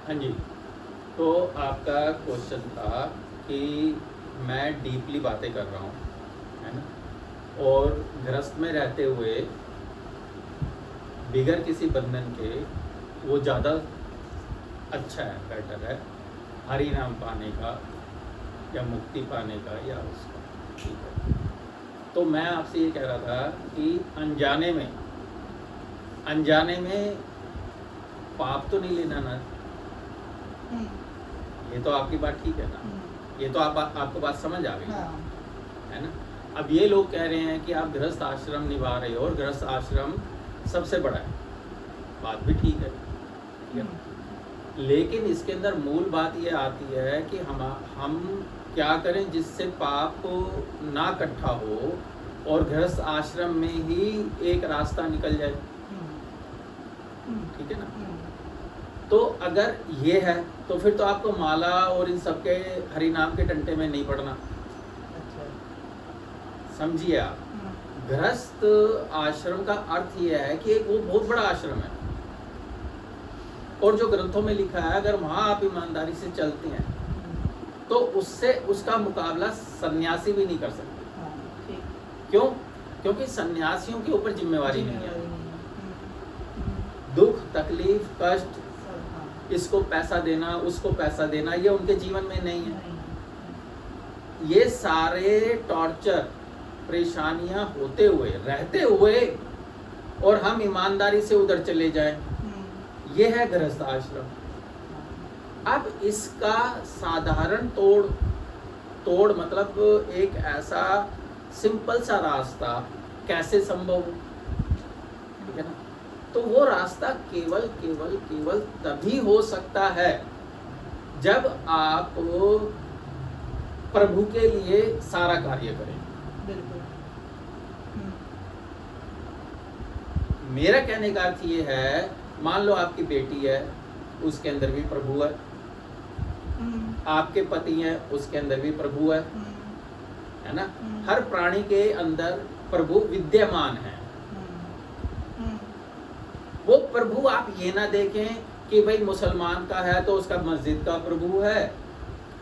हाँ जी। तो आपका क्वेश्चन था कि मैं डीपली बातें कर रहा हूँ, है ना, और गृहस्थ में रहते हुए बिगर किसी बंधन के वो ज़्यादा अच्छा है, बेटर है हरि नाम पाने का या मुक्ति पाने का या उसका, ठीक है। तो मैं आपसे ये कह रहा था कि अनजाने में पाप तो नहीं लेना ना, ये तो आपकी बात ठीक है ना, ये तो आपको बात समझ आ गई, हाँ। है ना। अब ये लोग कह रहे हैं कि आप गृहस्थ आश्रम निभा रहे हो और गृहस्थ आश्रम सबसे बड़ा है, बात भी ठीक है, ठीक है। लेकिन इसके अंदर मूल बात ये आती है कि हम क्या करें जिससे पाप ना इकट्ठा हो और गृहस्थ आश्रम में ही एक रास्ता निकल जाए, ठीक है ना। तो अगर ये है तो फिर तो आपको माला और इन सबके हरि नाम के टंटे में नहीं पड़ना, अच्छा। समझिए आप। गृहस्थ आश्रम का अर्थ ये है कि एक वो बहुत बड़ा आश्रम है, और जो ग्रंथों में लिखा है अगर वहाँ आप ईमानदारी से चलते हैं तो उससे उसका मुकाबला सन्यासी भी नहीं कर सकते। क्यों? क्योंकि सन्यासियों के ऊपर जिम्मेवारी नहीं है। दुख, तकलीफ, कष्ट, इसको पैसा देना, उसको पैसा देना, ये उनके जीवन में नहीं है। ये सारे टॉर्चर, परेशानियां होते हुए, रहते हुए, और हम ईमानदारी से उधर चले जाएं, ये है गृहस्थ आश्रम। अब इसका साधारण तोड़ मतलब एक ऐसा सिंपल सा रास्ता कैसे संभव हो, ठीक है ना। तो वो रास्ता केवल तभी हो सकता है जब आप प्रभु के लिए सारा कार्य करें। बिल्कुल। मेरा कहने का अर्थ ये है, मान लो आपकी बेटी है, उसके अंदर भी प्रभु है, आपके पति हैं, उसके अंदर भी प्रभु है ना। हर प्राणी के अंदर प्रभु विद्यमान है। वो प्रभु आप ये ना देखें कि भाई मुसलमान का है तो उसका मस्जिद का प्रभु है,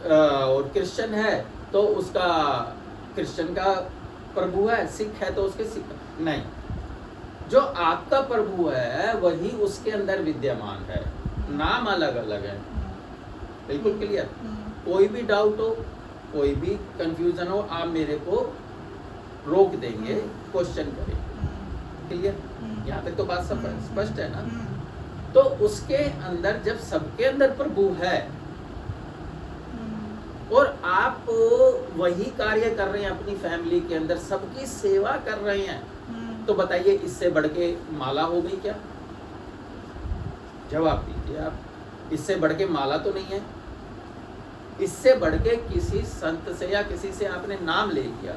और क्रिश्चियन है तो उसका क्रिश्चियन का प्रभु है, सिख है तो उसके सिख, नहीं। जो आपका प्रभु है वही उसके अंदर विद्यमान है, नाम अलग अलग है। बिल्कुल क्लियर। कोई भी डाउट हो, कोई भी कंफ्यूजन हो, आप मेरे को रोक देंगे, क्वेश्चन करें। क्लियर? यहाँ तक तो बात सब स्पष्ट है ना। तो उसके अंदर जब सबके अंदर प्रभु है और आप वही कार्य कर रहे हैं अपनी फैमिली के अंदर, सबकी सेवा कर रहे हैं, तो बताइए इससे बढ़ के माला हो गई क्या? जवाब दीजिए आप। इससे बढ़ के माला तो नहीं है। इससे बढ़ के किसी संत से या किसी से आपने नाम ले लिया,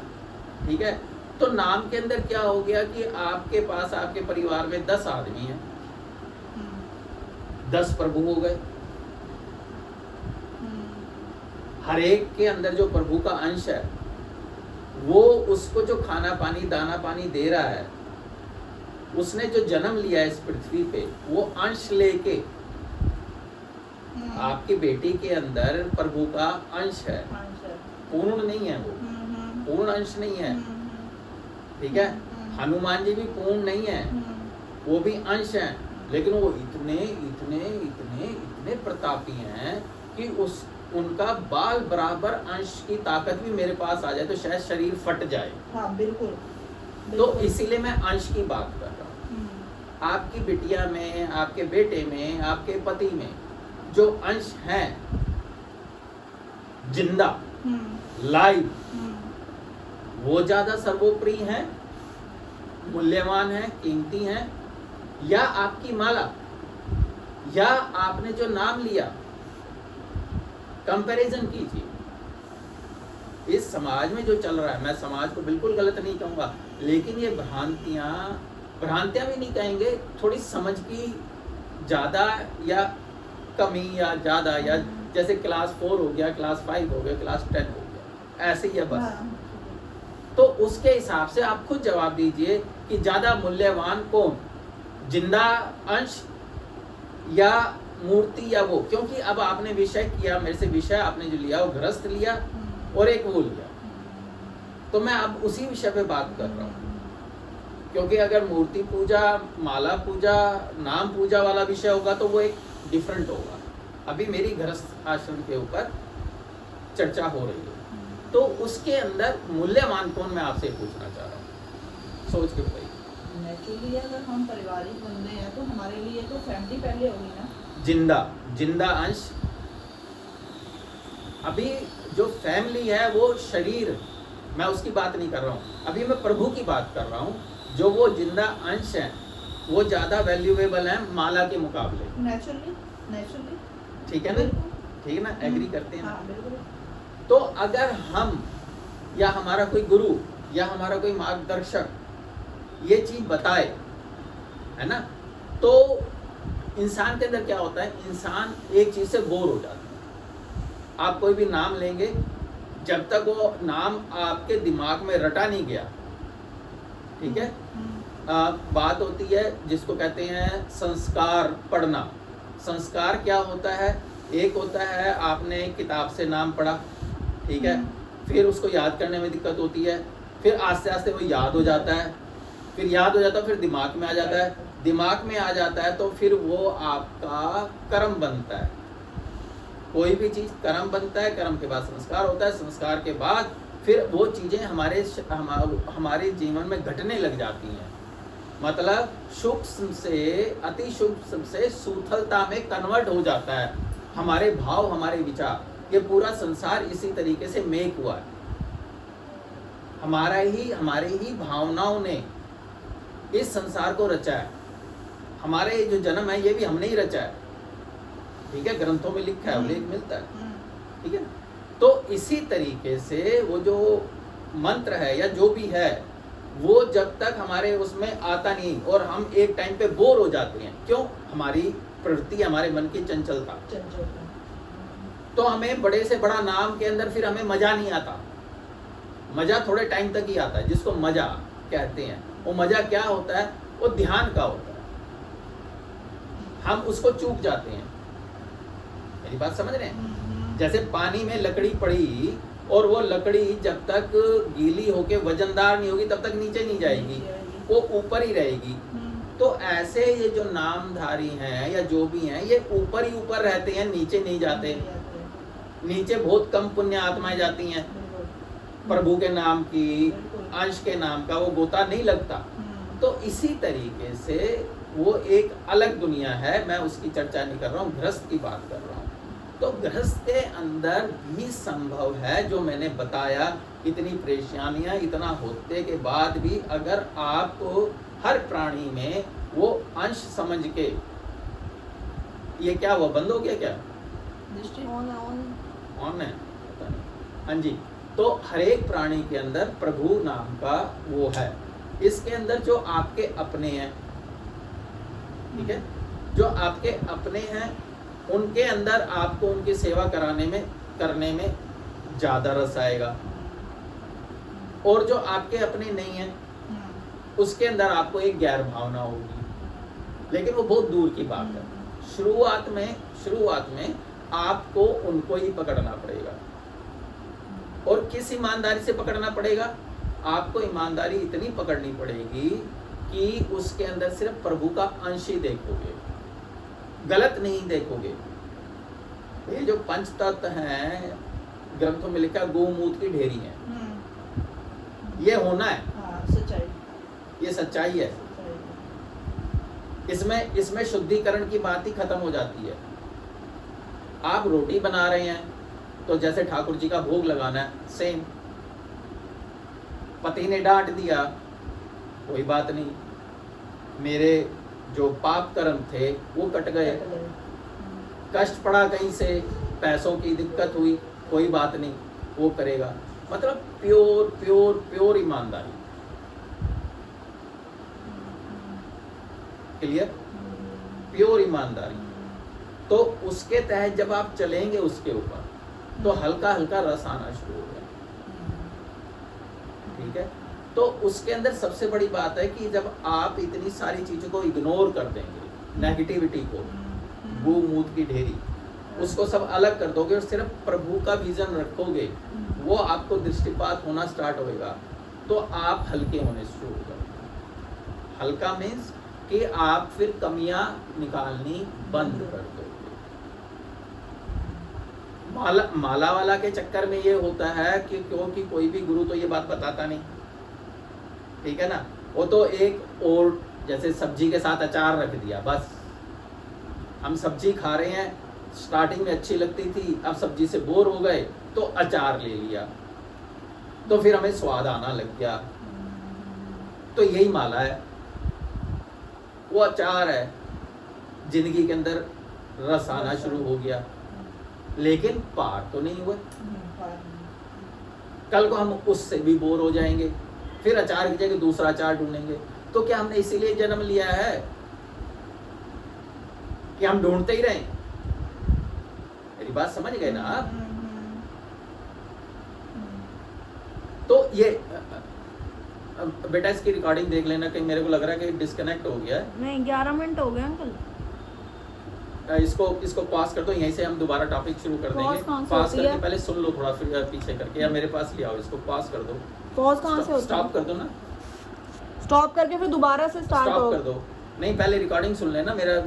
ठीक है, तो नाम के अंदर क्या हो गया कि आपके पास आपके परिवार में 10 आदमी हैं, 10 प्रभु हो गए। हर एक के अंदर जो प्रभु का अंश है, वो उसको जो खाना पानी दाना पानी दे रहा है, उसने जो जन्म लिया है इस पृथ्वी पे, वो अंश लेके आपकी बेटी के अंदर प्रभु का अंश है, पूर्ण नहीं है, वो पूर्ण अंश नहीं है, ठीक है। हनुमान जी भी पूर्ण नहीं है, वो भी अंश हैं, लेकिन वो इतने इतने इतने इतने प्रतापी हैं कि उनका बाल बराबर अंश की ताकत भी मेरे पास आ जाए तो शायद शरीर फट जाए। हाँ, बिल्कुल। तो इसीलिए मैं अंश की बात कर रहा हूँ। आपकी बिटिया में, आपके बेटे में, आपके पति में जो अंश हैं, जिंदा, लाइव, वो ज्यादा सर्वोपरि हैं, मूल्यवान हैं, कीमती हैं, या आपकी माला, या आपने जो नाम लिया? कंपैरिजन कीजिए। इस समाज में जो चल रहा है, मैं समाज को बिल्कुल गलत नहीं कहूँगा, लेकिन ये भ्रांतियाँ भी नहीं कहेंगे, थोड़ी समझ की ज़्यादा या कमी या ज़्यादा, या जैसे क्लास 4 हो गया, क्लास 5 हो गया, क्लास 10 हो गया, ऐसे ही है बस। तो उसके हिसाब से आप खुद जवाब दीजिए कि ज़्यादा मूल्यवान कौन, जिंदा अंश या मूर्ति या वो, क्योंकि अब आपने विषय किया मेरे से, विषय आपने जो लिया वो गृहस्थ लिया और एक वो लिया, तो मैं अब उसी विषय पे बात कर रहा हूँ। क्योंकि अगर मूर्ति पूजा, माला पूजा, नाम पूजा वाला विषय होगा तो वो एक डिफरेंट होगा। अभी मेरी गृहस्थ आश्रम के ऊपर चर्चा हो रही है, तो उसके अंदर मूल्यवान कौन, मैं आपसे पूछना चाह रहा हूँ, सोच के बताइए। नेचुरली अगर हम पारिवारिक बंदे हैं तो हमारे लिए तो फैमिली पहले होगी ना। जिंदा अंश। अभी जो फैमिली है वो शरीर, मैं उसकी बात नहीं कर रहा हूँ, अभी मैं प्रभु की बात कर रहा हूँ। जो वो जिंदा अंश है वो ज्यादा वैल्यूएबल है माला के मुकाबले। नेचुरली ठीक है ना, ठीक है ना, एग्री करते हैं ना? हाँ, बिल्कुल। तो अगर हम या हमारा कोई गुरु या हमारा कोई मार्गदर्शक ये चीज बताए, है ना, तो इंसान के अंदर क्या होता है, इंसान एक चीज से बोर हो जाता है। आप कोई भी नाम लेंगे, जब तक वो नाम आपके दिमाग में रटा नहीं गया, ठीक है, बात होती है जिसको कहते हैं संस्कार पढ़ना। संस्कार क्या होता है, एक होता है आपने किताब से नाम पढ़ा, ठीक है, फिर उसको याद करने में दिक्कत होती है, फिर आस्ते आस्ते वो याद हो जाता है, फिर याद हो जाता है, फिर दिमाग में आ जाता है, दिमाग में आ जाता है तो फिर वो आपका कर्म बनता है। कोई भी चीज़ कर्म बनता है, कर्म के बाद संस्कार होता है, संस्कार के बाद फिर वो चीज़ें हमारे जीवन में घटने लग जाती हैं। मतलब सूक्ष्म से अति सूक्ष्म से सूक्ष्मता में कन्वर्ट हो जाता है हमारे भाव, हमारे विचार। ये पूरा संसार इसी तरीके से मेक हुआ है। हमारे ही भावनाओं ने इस संसार को रचा है। हमारे जो जन्म है ये भी हमने ही रचा है, ठीक है, ग्रंथों में लिखा है, उल्लेख मिलता है, ठीक है। तो इसी तरीके से वो जो मंत्र है या जो भी है, वो जब तक हमारे उसमें आता नहीं और हम एक टाइम पे बोर हो जाते हैं, क्यों, हमारी प्रवृत्ति, हमारे मन की चंचलता, तो हमें बड़े से बड़ा नाम के अंदर फिर हमें मजा नहीं आता। मजा थोड़े टाइम तक ही आता है, जिसको मजा कहते हैं। वो मजा क्या होता है, वो ध्यान का होता है। हम उसको चूक जाते हैं। मेरी बात समझ रहे हैं? जैसे पानी में लकड़ी पड़ी और वो लकड़ी जब तक गीली होके वजनदार नहीं होगी तब तक नीचे नहीं जाएगी, वो ऊपर ही रहेगी। तो ऐसे ये जो नामधारी हैं या जो भी हैं, ये ऊपर ही ऊपर रहते हैं, नीचे नहीं जाते। नीचे बहुत कम पुण्य आत्माएं जाती हैं, प्रभु के नाम की, अंश के नाम का वो गोता नहीं लगता। तो इसी तरीके से वो एक अलग दुनिया है, मैं उसकी चर्चा नहीं कर रहा हूँ, गृहस्थ की बात कर रहा हूँ। तो गृहस्थ के अंदर भी संभव है, जो मैंने बताया, इतनी परेशानियां, इतना होते के बाद भी अगर आपको हर प्राणी में वो अंश समझ के, ये क्या हुआ, बंद हो गया क्या? ऑन है, पता नहीं। हाँ जी, तो हर एक प्राणी के अंदर प्रभु नाम का वो है। इसके अंदर जो आपके अपने हैं, ठीक है, जो आपके अपने हैं, उनके अंदर आपको उनकी सेवा करने में ज़्यादा रस आएगा। और जो आपके अपने नहीं हैं, उसके अंदर आपको एक गैर भावना होगी, लेकिन वो बहुत दूर की बात है। शुरुआत में आपको उनको ही पकड़ना पड़ेगा। और किस ईमानदारी से पकड़ना पड़ेगा? आपको ईमानदारी इतनी पकड़नी पड़ेगी कि उसके अंदर सिर्फ प्रभु का अंश ही देखोगे, गलत नहीं देखोगे। ये जो पंच तत्व हैं, ग्रंथों में लिखा गोमूत्र की ढेरी है, ये होना है, सच्चाई, ये सच्चाई है। इसमें शुद्धिकरण की बात ही खत्म हो जाती है। आप रोटी बना रहे हैं तो जैसे ठाकुर जी का भोग लगाना है, सेम। पति ने डांट दिया, कोई बात नहीं, मेरे जो पाप कर्म थे वो कट गए। कष्ट पड़ा कहीं से, पैसों की दिक्कत हुई, कोई बात नहीं, वो करेगा। मतलब प्योर ईमानदारी। क्लियर? प्योर ईमानदारी। तो उसके तहत जब आप चलेंगे उसके ऊपर, तो हल्का हल्का रस आना शुरू हो गया, ठीक है। तो उसके अंदर सबसे बड़ी बात है कि जब आप इतनी सारी चीजों को इग्नोर कर देंगे, नेगेटिविटी को, गू मूत की ढेरी, उसको सब अलग कर दोगे और सिर्फ प्रभु का विजन रखोगे, वो आपको दृष्टिपात होना स्टार्ट होएगा, तो आप हल्के होने शुरू हो जाओगे। हल्का मीन्स कि आप फिर कमियां निकालनी बंद कर दोगे। माला वाला के चक्कर में ये होता है कि क्योंकि कोई भी गुरु तो ये बात बताता नहीं, ठीक है ना, वो तो एक और जैसे सब्जी के साथ अचार रख दिया, बस हम सब्जी खा रहे हैं, स्टार्टिंग में अच्छी लगती थी, अब सब्जी से बोर हो गए तो अचार ले लिया, तो फिर हमें स्वाद आना लग गया। तो यही माला है, वो अचार है, जिंदगी के अंदर रस आना शुरू हो गया, लेकिन पार तो नहीं हुआ। कल को हम उससे भी बोर हो जाएंगे, फिर अचार की जगह दूसरा अचार ढूंढेंगे। तो क्या हमने इसीलिए जन्म लिया है कि हम ढूंढते ही रहें? मेरी बात समझ गए ना आप? तो ये बेटा इसकी रिकॉर्डिंग देख लेना, कहीं मेरे को लग रहा है कि डिस्कनेक्ट हो गया है। नहीं 11 मिनट हो गए अंकल। इसको पास कर दो, यहीं से हम दोबारा टॉपिक शुरू कर देंगे। पास करके पहले सुन लो थोड़ा, फिर पीछे करके, या मेरे पास ले आओ, इसको पास कर दो। पॉज कहाँ से होता है? स्टॉप कर दो ना, स्टॉप करके फिर दोबारा से स्टार्ट स्टॉप हो। कर दो। नहीं, पहले रिकॉर्डिंग सुन लेना मेरा।